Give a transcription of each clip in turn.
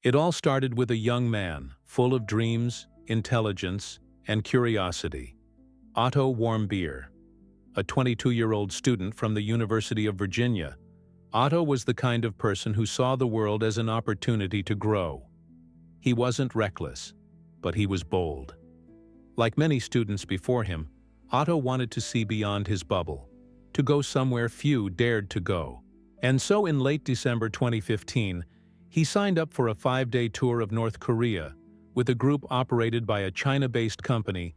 It all started with a young man, full of dreams, intelligence, and curiosity. Otto Warmbier, a 22-year-old student from the University of Virginia. Otto was the kind of person who saw the world as an opportunity to grow. He wasn't reckless, but he was bold. Like many students before him, Otto wanted to see beyond his bubble, to go somewhere few dared to go. And so in late December 2015, he signed up for a 5-day tour of North Korea with a group operated by a China-based company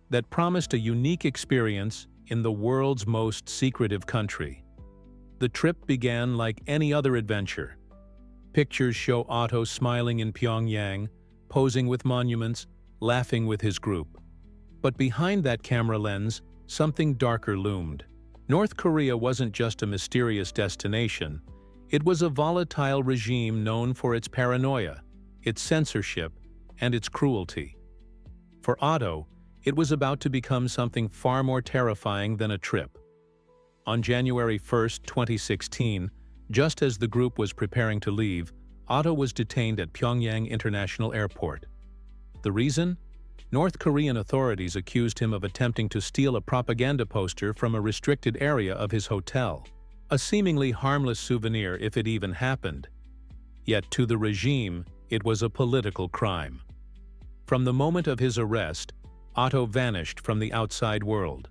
that promised a unique experience in the world's most secretive country. The trip began like any other adventure. Pictures show Otto smiling in Pyongyang, posing with monuments, laughing with his group. But behind that camera lens, something darker loomed. North Korea wasn't just a mysterious destination, it was a volatile regime known for its paranoia, its censorship, and its cruelty. For Otto, it was about to become something far more terrifying than a trip. On January 1, 2016, just as the group was preparing to leave, Otto was detained at Pyongyang International Airport. The reason? North Korean authorities accused him of attempting to steal a propaganda poster from a restricted area of his hotel, a seemingly harmless souvenir if it even happened. Yet to the regime, it was a political crime. From the moment of his arrest, Otto vanished from the outside world.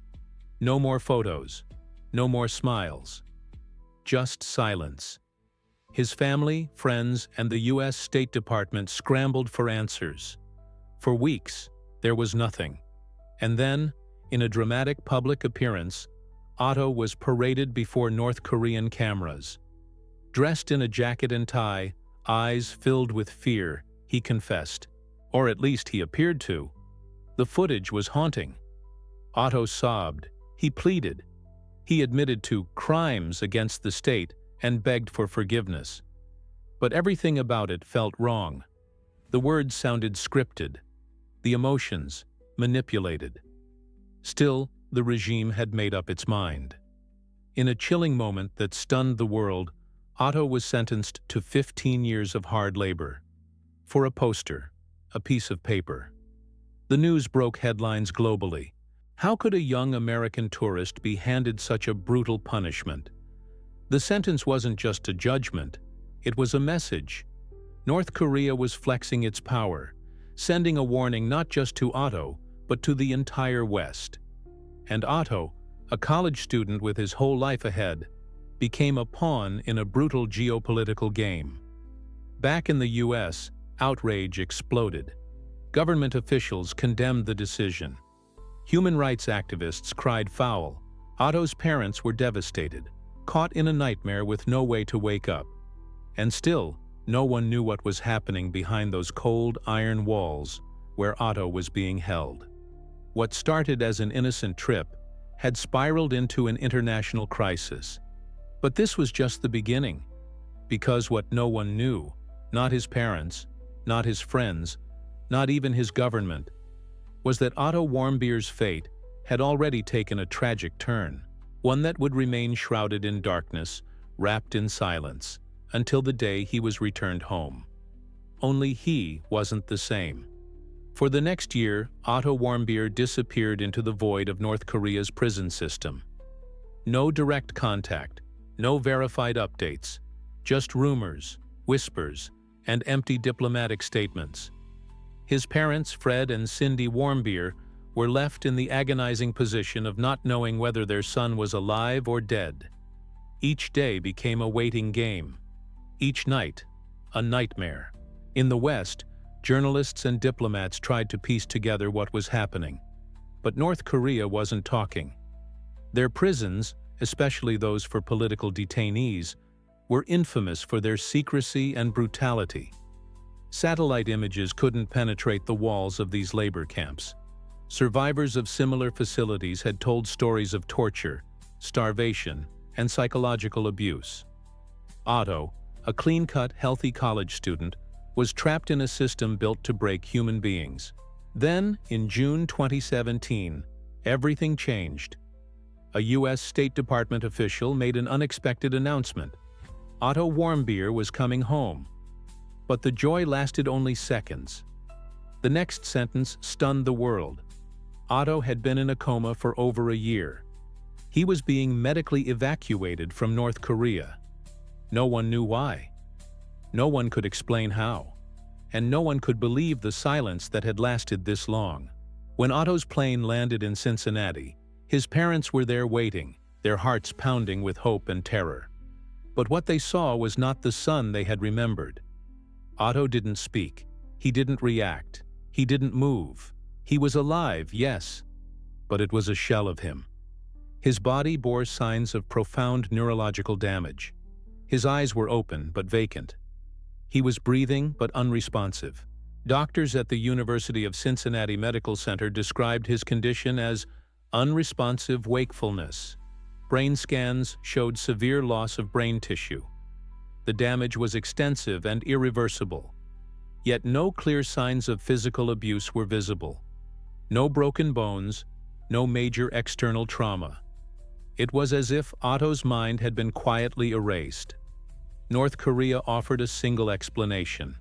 No more photos, no more smiles. Just silence. His family, friends, and the U.S. State Department scrambled for answers. For weeks, there was nothing. And then, in a dramatic public appearance, Otto was paraded before North Korean cameras. Dressed in a jacket and tie, eyes filled with fear, he confessed. Or at least he appeared to. The footage was haunting. Otto sobbed. He pleaded. He admitted to crimes against the state and begged for forgiveness. But everything about it felt wrong. The words sounded scripted. The emotions manipulated. Still, the regime had made up its mind. In a chilling moment that stunned the world, Otto was sentenced to 15 years of hard labor. For a poster, a piece of paper. The news broke headlines globally. How could a young American tourist be handed such a brutal punishment? The sentence wasn't just a judgment, it was a message. North Korea was flexing its power, sending a warning not just to Otto, but to the entire West. And Otto, a college student with his whole life ahead, became a pawn in a brutal geopolitical game. Back in the U.S., outrage exploded. Government officials condemned the decision. Human rights activists cried foul. Otto's parents were devastated, caught in a nightmare with no way to wake up. And still, no one knew what was happening behind those cold iron walls where Otto was being held. What started as an innocent trip had spiraled into an international crisis. But this was just the beginning, because what no one knew, not his parents, not his friends, not even his government, was that Otto Warmbier's fate had already taken a tragic turn, one that would remain shrouded in darkness, wrapped in silence, until the day he was returned home. Only he wasn't the same. For the next year, Otto Warmbier disappeared into the void of North Korea's prison system. No direct contact, no verified updates, just rumors, whispers, and empty diplomatic statements. His parents, Fred and Cindy Warmbier, were left in the agonizing position of not knowing whether their son was alive or dead. Each day became a waiting game. Each night, a nightmare. In the West, journalists and diplomats tried to piece together what was happening. But North Korea wasn't talking. Their prisons, especially those for political detainees, were infamous for their secrecy and brutality. Satellite images couldn't penetrate the walls of these labor camps. Survivors of similar facilities had told stories of torture, starvation, and psychological abuse. Otto, a clean-cut, healthy college student, was trapped in a system built to break human beings. Then, in June 2017, everything changed. A U.S. State Department official made an unexpected announcement. Otto Warmbier was coming home. But the joy lasted only seconds. The next sentence stunned the world. Otto had been in a coma for over a year. He was being medically evacuated from North Korea. No one knew why. No one could explain how. And no one could believe the silence that had lasted this long. When Otto's plane landed in Cincinnati, his parents were there waiting, their hearts pounding with hope and terror. But what they saw was not the son they had remembered. Otto didn't speak. He didn't react. He didn't move. He was alive, yes, but it was a shell of him. His body bore signs of profound neurological damage. His eyes were open but vacant. He was breathing but unresponsive. Doctors at the University of Cincinnati Medical Center described his condition as unresponsive wakefulness. Brain scans showed severe loss of brain tissue. The damage was extensive and irreversible. Yet no clear signs of physical abuse were visible. No broken bones, no major external trauma. It was as if Otto's mind had been quietly erased. North Korea offered a single explanation.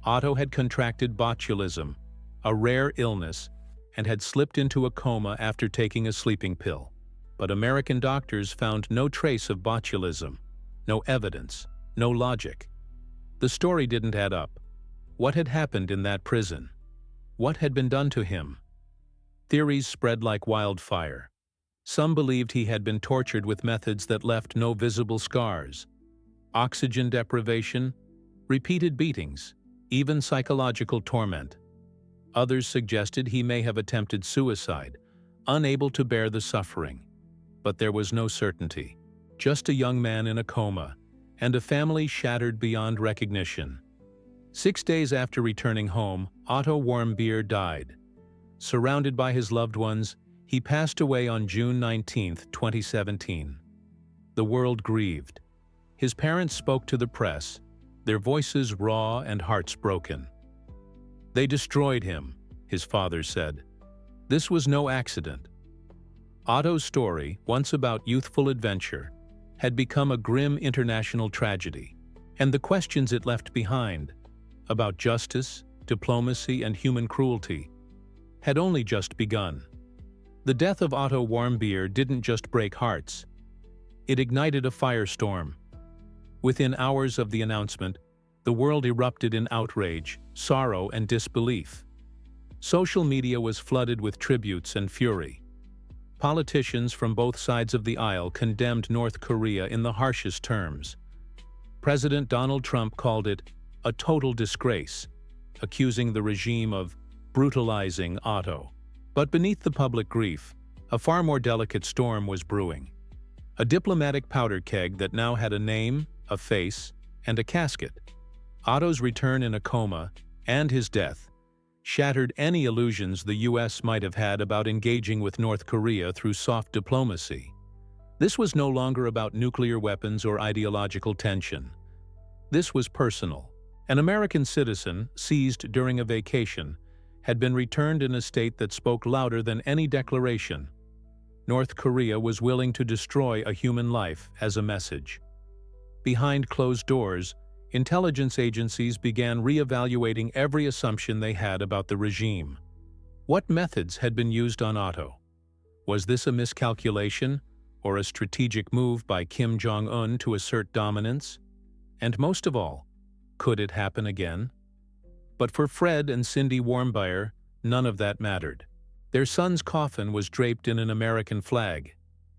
Otto had contracted botulism, a rare illness, and had slipped into a coma after taking a sleeping pill. But American doctors found no trace of botulism, no evidence, no logic. The story didn't add up. What had happened in that prison? What had been done to him? Theories spread like wildfire. Some believed he had been tortured with methods that left no visible scars. Oxygen deprivation, repeated beatings, even psychological torment. Others suggested he may have attempted suicide, unable to bear the suffering. But there was no certainty. Just a young man in a coma, and a family shattered beyond recognition. 6 days after returning home, Otto Warmbier died. Surrounded by his loved ones, he passed away on June 19, 2017. The world grieved. His parents spoke to the press, their voices raw and hearts broken. "They destroyed him," his father said. "This was no accident." Otto's story, once about youthful adventure, had become a grim international tragedy, and the questions it left behind, about justice, diplomacy, and human cruelty, had only just begun. The death of Otto Warmbier didn't just break hearts. It ignited a firestorm. Within hours of the announcement, the world erupted in outrage, sorrow, and disbelief. Social media was flooded with tributes and fury. Politicians from both sides of the aisle condemned North Korea in the harshest terms. President Donald Trump called it a total disgrace, accusing the regime of brutalizing Otto. But beneath the public grief, a far more delicate storm was brewing. A diplomatic powder keg that now had a name, a face, and a casket. Otto's return in a coma, and his death, shattered any illusions the U.S. might have had about engaging with North Korea through soft diplomacy. This was no longer about nuclear weapons or ideological tension. This was personal. An American citizen, seized during a vacation, had been returned in a state that spoke louder than any declaration. North Korea was willing to destroy a human life as a message. Behind closed doors, intelligence agencies began re-evaluating every assumption they had about the regime. What methods had been used on Otto? Was this a miscalculation, or a strategic move by Kim Jong-un to assert dominance? And most of all, could it happen again? But for Fred and Cindy Warmbier, none of that mattered. Their son's coffin was draped in an American flag.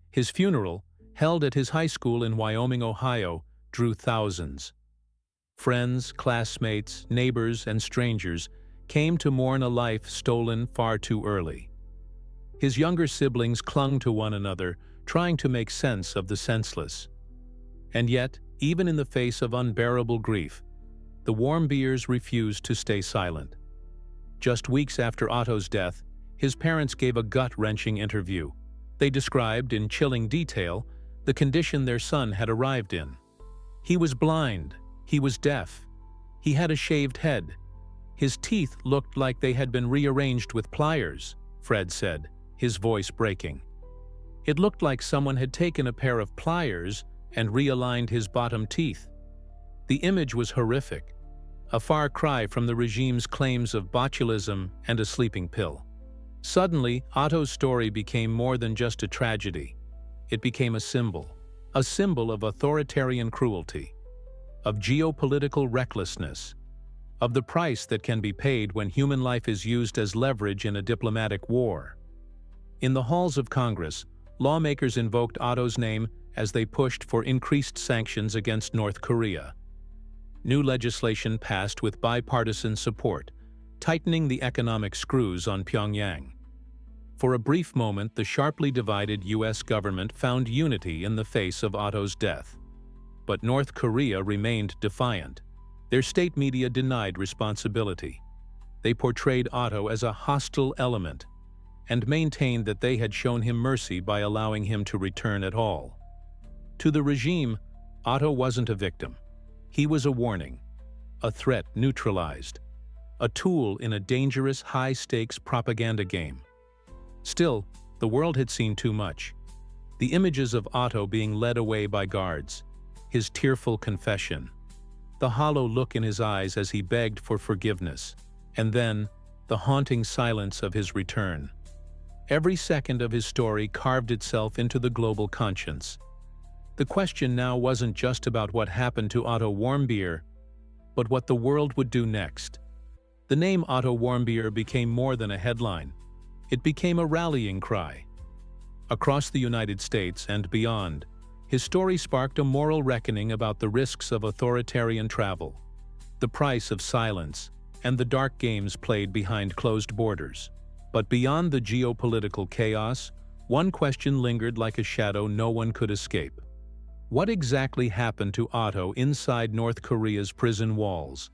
His funeral, held at his high school in Wyoming, Ohio, drew thousands. Friends, classmates, neighbors, and strangers came to mourn a life stolen far too early. His younger siblings clung to one another, trying to make sense of the senseless. And yet, even in the face of unbearable grief, the Warmbiers refused to stay silent. Just weeks after Otto's death, his parents gave a gut-wrenching interview. They described in chilling detail the condition their son had arrived in. He was blind, he was deaf, he had a shaved head. His teeth looked like they had been rearranged with pliers, Fred said, his voice breaking. It looked like someone had taken a pair of pliers and realigned his bottom teeth. The image was horrific. a far cry from the regime's claims of botulism and a sleeping pill. Suddenly, Otto's story became more than just a tragedy. It became a symbol of authoritarian cruelty, of geopolitical recklessness, of the price that can be paid when human life is used as leverage in a diplomatic war. In the halls of Congress, lawmakers invoked Otto's name as they pushed for increased sanctions against North Korea. New legislation passed with bipartisan support, tightening the economic screws on Pyongyang. For a brief moment, the sharply divided U.S. government found unity in the face of Otto's death. But North Korea remained defiant. Their state media denied responsibility. They portrayed Otto as a hostile element and maintained that they had shown him mercy by allowing him to return at all. To the regime, Otto wasn't a victim. He was a warning, a threat neutralized, a tool in a dangerous, high-stakes propaganda game. Still, the world had seen too much. The images of Otto being led away by guards, his tearful confession, the hollow look in his eyes as he begged for forgiveness, and then the haunting silence of his return. Every second of his story carved itself into the global conscience. The question now wasn't just about what happened to Otto Warmbier, but what the world would do next. The name Otto Warmbier became more than a headline. It became a rallying cry. Across the United States and beyond, his story sparked a moral reckoning about the risks of authoritarian travel, the price of silence, and the dark games played behind closed borders. But beyond the geopolitical chaos, one question lingered like a shadow no one could escape. What exactly happened to Otto inside North Korea's prison walls?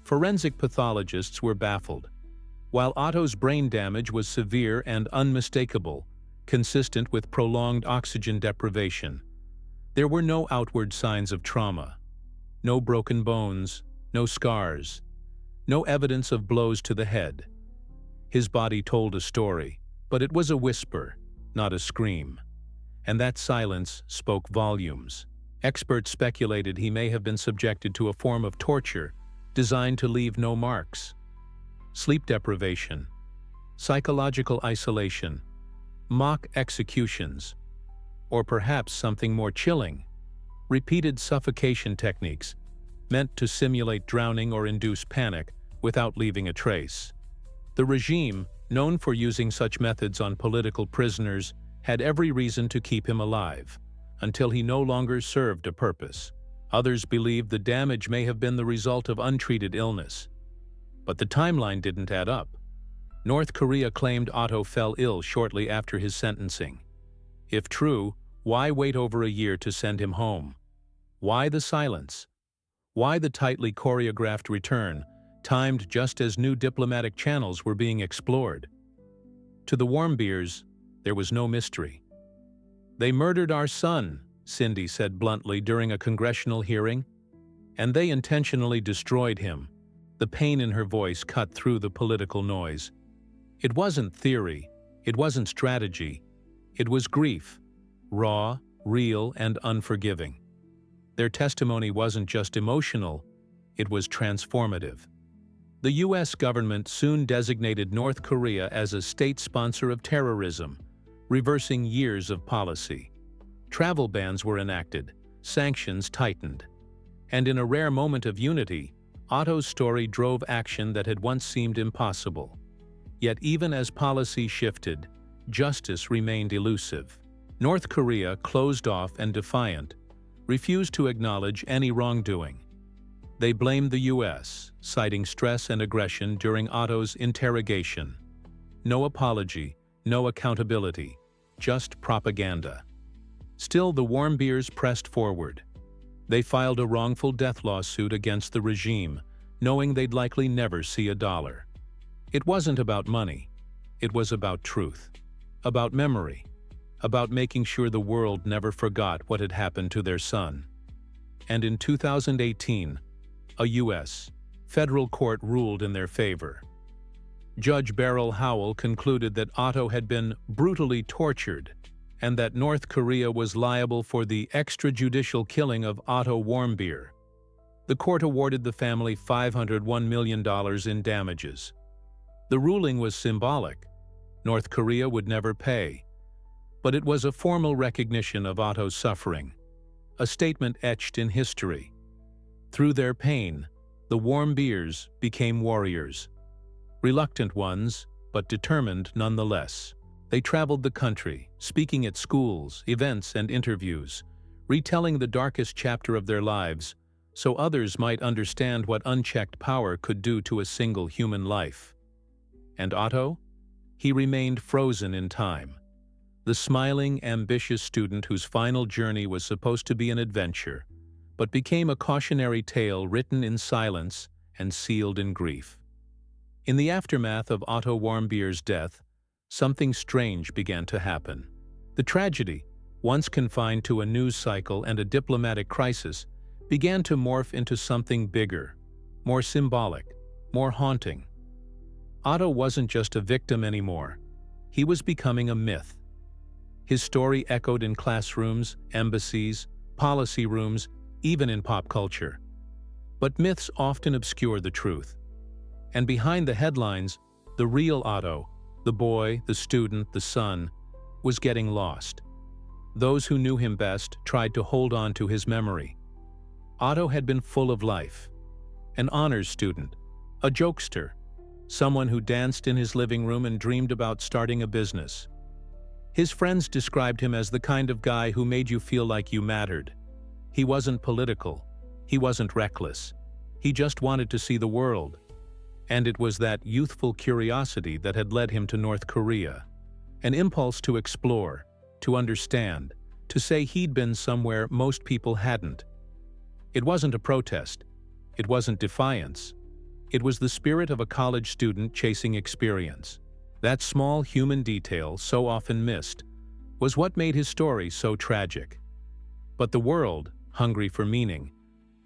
Forensic pathologists were baffled. While Otto's brain damage was severe and unmistakable, consistent with prolonged oxygen deprivation, there were no outward signs of trauma. No broken bones, no scars, no evidence of blows to the head. His body told a story, but it was a whisper, not a scream. And that silence spoke volumes. Experts speculated he may have been subjected to a form of torture designed to leave no marks. Sleep deprivation, psychological isolation, mock executions, or perhaps something more chilling, repeated suffocation techniques meant to simulate drowning or induce panic without leaving a trace. The regime, known for using such methods on political prisoners, had every reason to keep him alive, until he no longer served a purpose. Others believed the damage may have been the result of untreated illness. But the timeline didn't add up. North Korea claimed Otto fell ill shortly after his sentencing. If true, why wait over a year to send him home? Why the silence? Why the tightly choreographed return, timed just as new diplomatic channels were being explored? To the Warmbiers, there was no mystery. "They murdered our son," Cindy said bluntly during a congressional hearing. "And they intentionally destroyed him." The pain in her voice cut through the political noise. It wasn't theory, it wasn't strategy, it was grief, raw, real, and unforgiving. Their testimony wasn't just emotional, it was transformative. The U.S. government soon designated North Korea as a state sponsor of terrorism, reversing years of policy. Travel bans were enacted, sanctions tightened, and in a rare moment of unity, Otto's story drove action that had once seemed impossible. Yet even as policy shifted, justice remained elusive. North Korea, closed off and defiant, refused to acknowledge any wrongdoing. They blamed the U.S., citing stress and aggression during Otto's interrogation. No apology, no accountability, just propaganda. Still, the Warmbiers pressed forward. They filed a wrongful death lawsuit against the regime, knowing they'd likely never see a dollar. It wasn't about money. It was about truth, about memory, about making sure the world never forgot what had happened to their son. And in 2018, a U.S. federal court ruled in their favor. Judge Beryl Howell concluded that Otto had been brutally tortured and that North Korea was liable for the extrajudicial killing of Otto Warmbier. The court awarded the family $501 million in damages. The ruling was symbolic. North Korea would never pay. But it was a formal recognition of Otto's suffering, a statement etched in history. Through their pain, the Warmbiers became warriors. Reluctant ones, but determined nonetheless. They traveled the country, speaking at schools, events, and interviews, retelling the darkest chapter of their lives so others might understand what unchecked power could do to a single human life. And Otto? He remained frozen in time. The smiling, ambitious student whose final journey was supposed to be an adventure, but became a cautionary tale written in silence and sealed in grief. In the aftermath of Otto Warmbier's death, something strange began to happen. The tragedy, once confined to a news cycle and a diplomatic crisis, began to morph into something bigger, more symbolic, more haunting. Otto wasn't just a victim anymore. He was becoming a myth. His story echoed in classrooms, embassies, policy rooms, even in pop culture. But myths often obscure the truth. And behind the headlines, the real Otto, the boy, the student, the son, was getting lost. Those who knew him best tried to hold on to his memory. Otto had been full of life. An honors student, a jokester, someone who danced in his living room and dreamed about starting a business. His friends described him as the kind of guy who made you feel like you mattered. He wasn't political. He wasn't reckless. He just wanted to see the world. And it was that youthful curiosity that had led him to North Korea. An impulse to explore, to understand, to say he'd been somewhere most people hadn't. It wasn't a protest. It wasn't defiance. It was the spirit of a college student chasing experience. That small human detail, so often missed, was what made his story so tragic. But the world, hungry for meaning,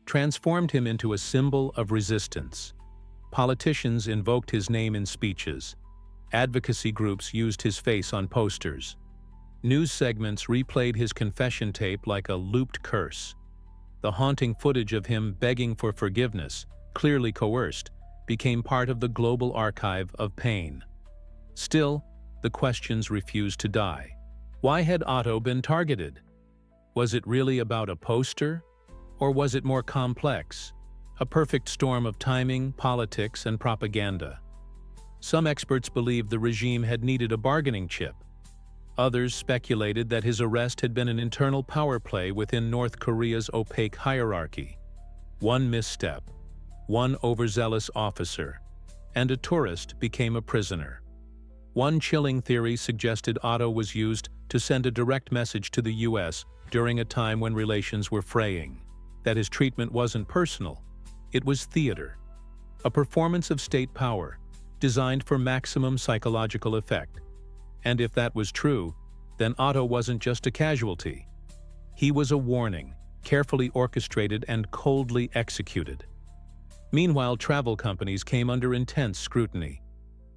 transformed him into a symbol of resistance. Politicians invoked his name in speeches. Advocacy groups used his face on posters. News segments replayed his confession tape like a looped curse. The haunting footage of him begging for forgiveness, clearly coerced, became part of the global archive of pain. Still, the questions refused to die. Why had Otto been targeted? Was it really about a poster? Or was it more complex? A perfect storm of timing, politics, and propaganda. Some experts believed the regime had needed a bargaining chip. Others speculated that his arrest had been an internal power play within North Korea's opaque hierarchy. One misstep, one overzealous officer, and a tourist became a prisoner. One chilling theory suggested Otto was used to send a direct message to the US during a time when relations were fraying, that his treatment wasn't personal. It was theater, a performance of state power, designed for maximum psychological effect. And if that was true, then Otto wasn't just a casualty. He was a warning, carefully orchestrated and coldly executed. Meanwhile, travel companies came under intense scrutiny.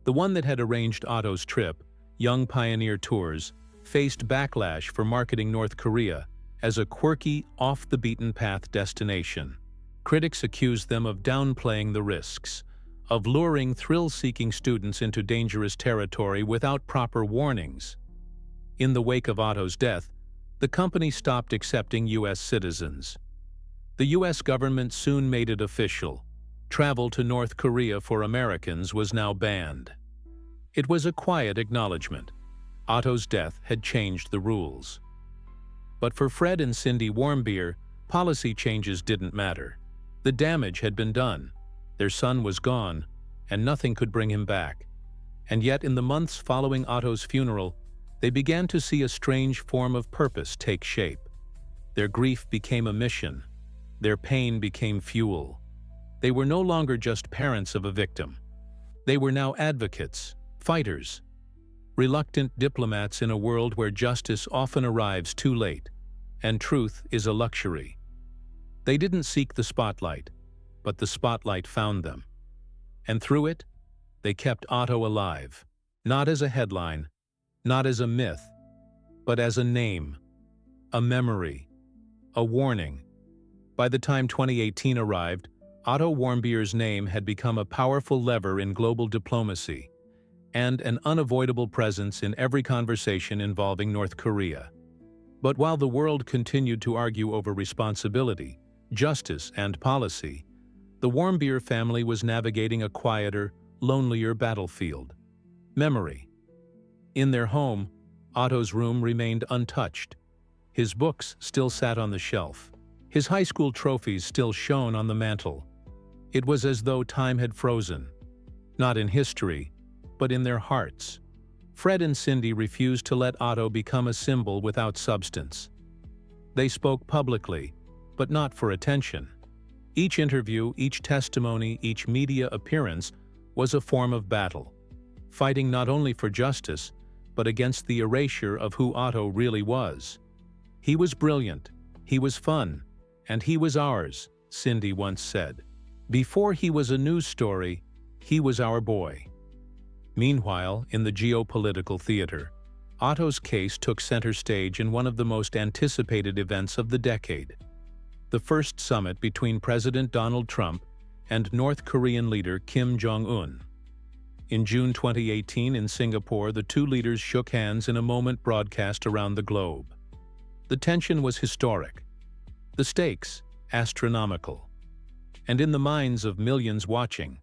The one that had arranged Otto's trip, Young Pioneer Tours, faced backlash for marketing North Korea as a quirky, off-the-beaten-path destination. Critics accused them of downplaying the risks, of luring thrill-seeking students into dangerous territory without proper warnings. In the wake of Otto's death, the company stopped accepting U.S. citizens. The U.S. government soon made it official. Travel to North Korea for Americans was now banned. It was a quiet acknowledgement. Otto's death had changed the rules. But for Fred and Cindy Warmbier, policy changes didn't matter. The damage had been done. Their son was gone, and nothing could bring him back. And yet, in the months following Otto's funeral, they began to see a strange form of purpose take shape. Their grief became a mission. Their pain became fuel. They were no longer just parents of a victim. They were now advocates, fighters, reluctant diplomats in a world where justice often arrives too late, and truth is a luxury. They didn't seek the spotlight, but the spotlight found them. And through it, they kept Otto alive, not as a headline, not as a myth, but as a name, a memory, a warning. By the time 2018 arrived, Otto Warmbier's name had become a powerful lever in global diplomacy and an unavoidable presence in every conversation involving North Korea. But while the world continued to argue over responsibility, justice, and policy, the Warmbier family was navigating a quieter, lonelier battlefield: memory. In their home, Otto's room remained untouched. His books still sat on the shelf. His high school trophies still shone on the mantel. It was as though time had frozen, not in history, but in their hearts. Fred and Cindy refused to let Otto become a symbol without substance. They spoke publicly, but not for attention. Each interview, each testimony, each media appearance was a form of battle, fighting not only for justice, but against the erasure of who Otto really was. "He was brilliant, he was fun, and he was ours," Cindy once said. "Before he was a news story, he was our boy." Meanwhile, in the geopolitical theater, Otto's case took center stage in one of the most anticipated events of the decade: the first summit between President Donald Trump and North Korean leader Kim Jong-un. In June 2018 in Singapore, the two leaders shook hands in a moment broadcast around the globe. The tension was historic, the stakes astronomical. And in the minds of millions watching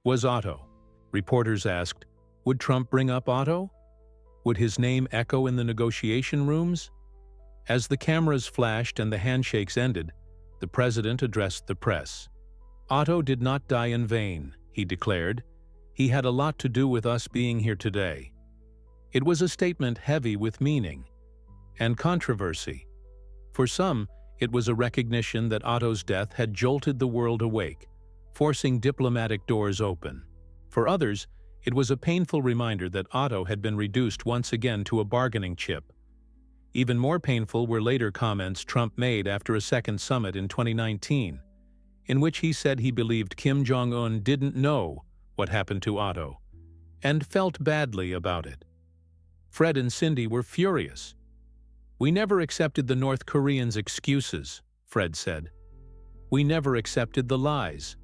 was Otto. Reporters asked, would Trump bring up Otto? Would his name echo in the negotiation rooms? As the cameras flashed and the handshakes ended, the president addressed the press. "Otto did not die in vain," he declared. "He had a lot to do with us being here today." It was a statement heavy with meaning and controversy. For some, it was a recognition that Otto's death had jolted the world awake, forcing diplomatic doors open. For others, it was a painful reminder that Otto had been reduced once again to a bargaining chip. Even more painful were later comments Trump made after a second summit in 2019, in which he said he believed Kim Jong-un didn't know what happened to Otto, and felt badly about it. Fred and Cindy were furious. "We never accepted the North Koreans' excuses," Fred said. "We never accepted the lies.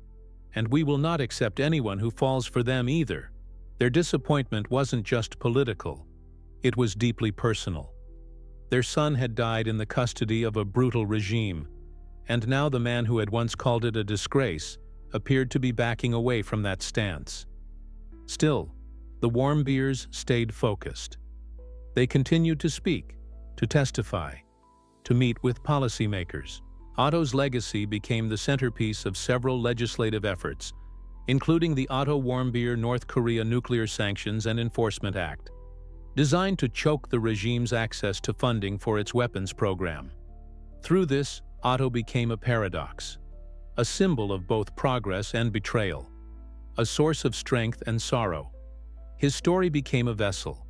And we will not accept anyone who falls for them either." Their disappointment wasn't just political, it was deeply personal. Their son had died in the custody of a brutal regime, and now the man who had once called it a disgrace appeared to be backing away from that stance. Still, the Warmbiers stayed focused. They continued to speak, to testify, to meet with policymakers. Otto's legacy became the centerpiece of several legislative efforts, including the Otto Warmbier North Korea Nuclear Sanctions and Enforcement Act, designed to choke the regime's access to funding for its weapons program. Through this, Otto became a paradox, a symbol of both progress and betrayal, a source of strength and sorrow. His story became a vessel,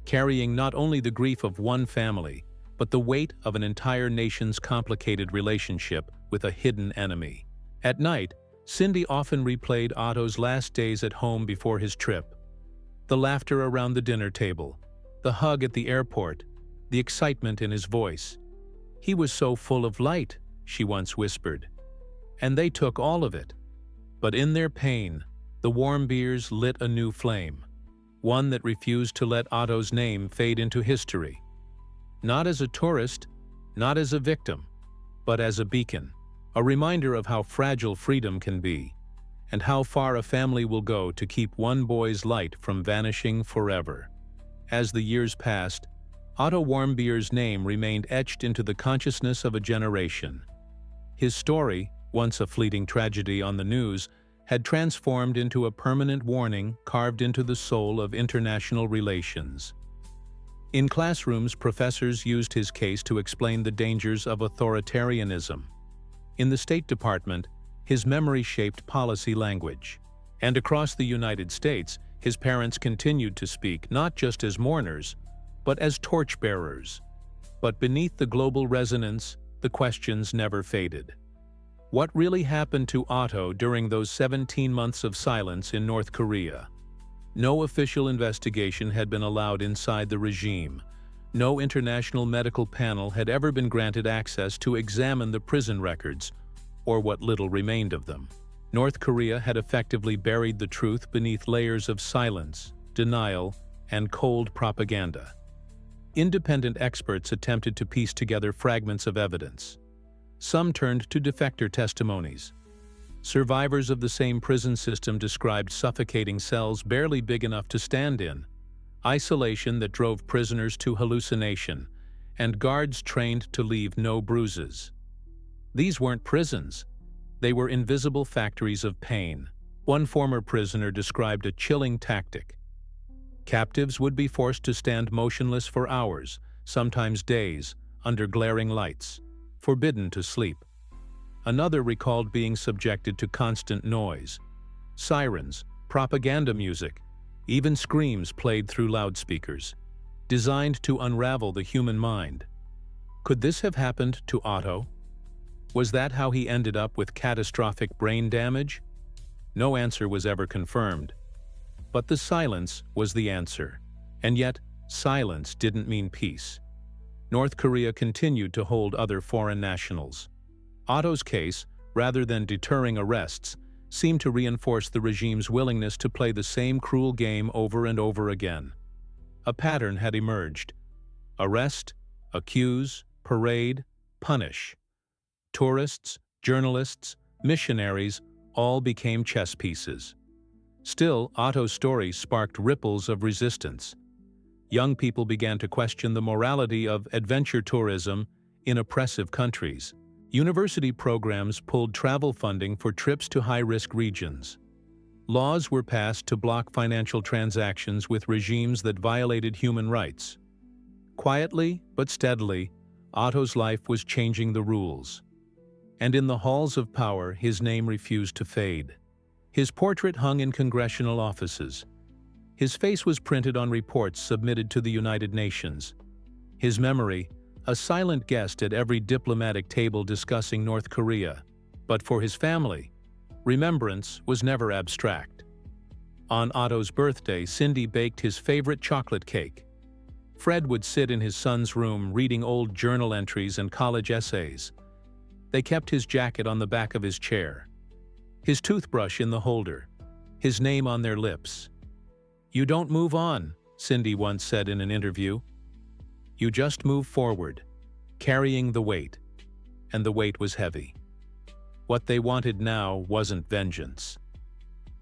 carrying not only the grief of one family, but the weight of an entire nation's complicated relationship with a hidden enemy. At night, Cindy often replayed Otto's last days at home before his trip. The laughter around the dinner table, the hug at the airport, the excitement in his voice. "He was so full of light," she once whispered. "And they took all of it." But in their pain, the Warmbiers lit a new flame, one that refused to let Otto's name fade into history. Not as a tourist, not as a victim, but as a beacon, a reminder of how fragile freedom can be, and how far a family will go to keep one boy's light from vanishing forever. As the years passed, Otto Warmbier's name remained etched into the consciousness of a generation. His story, once a fleeting tragedy on the news, had transformed into a permanent warning carved into the soul of international relations. In classrooms, professors used his case to explain the dangers of authoritarianism. In the State Department, his memory shaped policy language. And across the United States, his parents continued to speak not just as mourners, but as torchbearers. But beneath the global resonance, the questions never faded. What really happened to Otto during those 17 months of silence in North Korea? No official investigation had been allowed inside the regime. No international medical panel had ever been granted access to examine the prison records or what little remained of them. North Korea had effectively buried the truth beneath layers of silence, denial, and cold propaganda. Independent experts attempted to piece together fragments of evidence. Some turned to defector testimonies. Survivors of the same prison system described suffocating cells barely big enough to stand in, isolation that drove prisoners to hallucination, and guards trained to leave no bruises. These weren't prisons. They were invisible factories of pain. One former prisoner described a chilling tactic. Captives would be forced to stand motionless for hours, sometimes days, under glaring lights, forbidden to sleep. Another recalled being subjected to constant noise. Sirens, propaganda music, even screams played through loudspeakers, designed to unravel the human mind. Could this have happened to Otto? Was that how he ended up with catastrophic brain damage? No answer was ever confirmed. But the silence was the answer. And yet, silence didn't mean peace. North Korea continued to hold other foreign nationals. Otto's case, rather than deterring arrests, seemed to reinforce the regime's willingness to play the same cruel game over and over again. A pattern had emerged. Arrest, accuse, parade, punish. Tourists, journalists, missionaries all became chess pieces. Still, Otto's story sparked ripples of resistance. Young people began to question the morality of adventure tourism in oppressive countries. University programs pulled travel funding for trips to high-risk regions. Laws were passed to block financial transactions with regimes that violated human rights. Quietly but steadily, Otto's life was changing the rules. And in the halls of power, his name refused to fade. His portrait hung in congressional offices. His face was printed on reports submitted to the United Nations. His memory, a silent guest at every diplomatic table discussing North Korea. But for his family, remembrance was never abstract. On Otto's birthday, Cindy baked his favorite chocolate cake. Fred would sit in his son's room reading old journal entries and college essays. They kept his jacket on the back of his chair, his toothbrush in the holder, his name on their lips. "You don't move on," Cindy once said in an interview. "You just move forward, carrying the weight." And the weight was heavy. What they wanted now wasn't vengeance.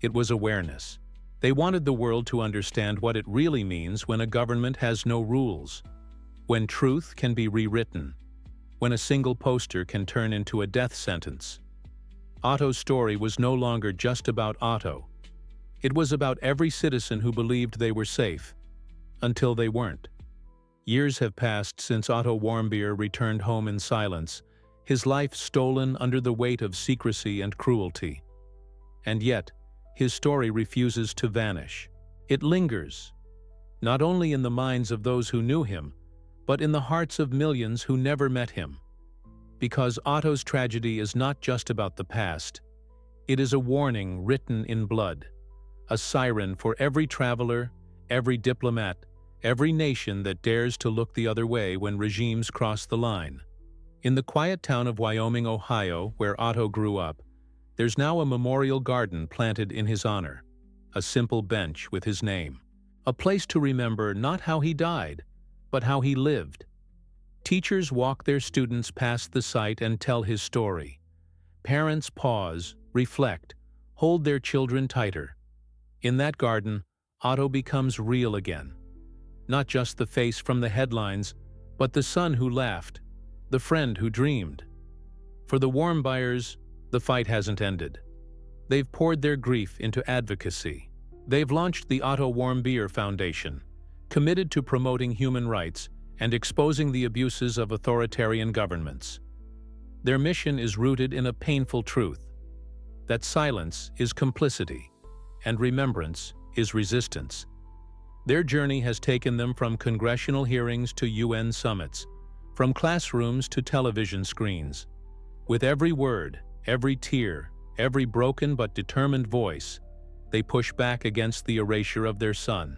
It was awareness. They wanted the world to understand what it really means when a government has no rules, when truth can be rewritten, when a single poster can turn into a death sentence. Otto's story was no longer just about Otto. It was about every citizen who believed they were safe, until they weren't. Years have passed since Otto Warmbier returned home in silence, his life stolen under the weight of secrecy and cruelty. And yet, his story refuses to vanish. It lingers, not only in the minds of those who knew him, but in the hearts of millions who never met him. Because Otto's tragedy is not just about the past. It is a warning written in blood, a siren for every traveler, every diplomat, every nation that dares to look the other way when regimes cross the line. In the quiet town of Wyoming, Ohio, where Otto grew up, there's now a memorial garden planted in his honor, a simple bench with his name, a place to remember not how he died, but how he lived. Teachers walk their students past the site and tell his story. Parents pause, reflect, hold their children tighter. In that garden, Otto becomes real again. Not just the face from the headlines, but the son who laughed, the friend who dreamed. For the Warmbiers, the fight hasn't ended. They've poured their grief into advocacy. They've launched the Otto Warmbier Foundation, committed to promoting human rights and exposing the abuses of authoritarian governments. Their mission is rooted in a painful truth, that silence is complicity, and remembrance is resistance. Their journey has taken them from congressional hearings to UN summits, from classrooms to television screens. With every word, every tear, every broken but determined voice, they push back against the erasure of their son.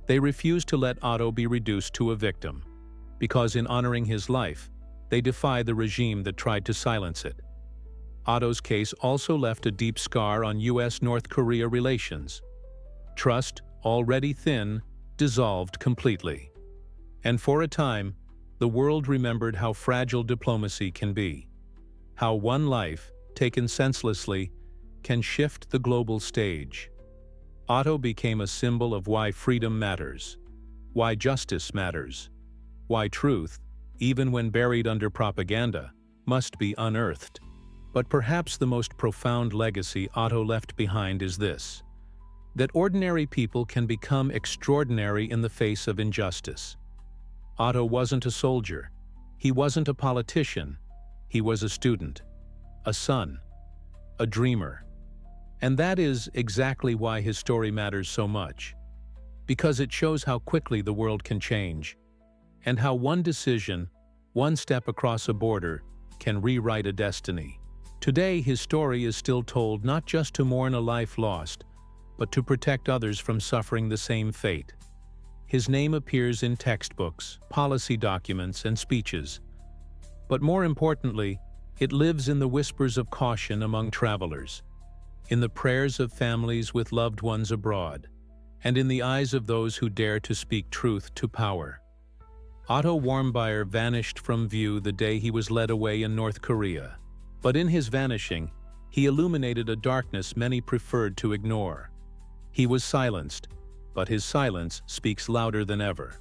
They refuse to let Otto be reduced to a victim, because in honoring his life, they defy the regime that tried to silence it. Otto's case also left a deep scar on U.S.-North Korea relations. Trust, already thin, dissolved completely. And for a time, the world remembered how fragile diplomacy can be. How one life, taken senselessly, can shift the global stage. Otto became a symbol of why freedom matters, why justice matters, why truth, even when buried under propaganda, must be unearthed. But perhaps the most profound legacy Otto left behind is this: that ordinary people can become extraordinary in the face of injustice. Otto wasn't a soldier. He wasn't a politician. He was a student, a son, a dreamer. And that is exactly why his story matters so much. Because it shows how quickly the world can change, and how one decision, one step across a border, can rewrite a destiny. Today, his story is still told not just to mourn a life lost, but to protect others from suffering the same fate. His name appears in textbooks, policy documents, and speeches. But more importantly, it lives in the whispers of caution among travelers, in the prayers of families with loved ones abroad, and in the eyes of those who dare to speak truth to power. Otto Warmbier vanished from view the day he was led away in North Korea. But in his vanishing, he illuminated a darkness many preferred to ignore. He was silenced, but his silence speaks louder than ever.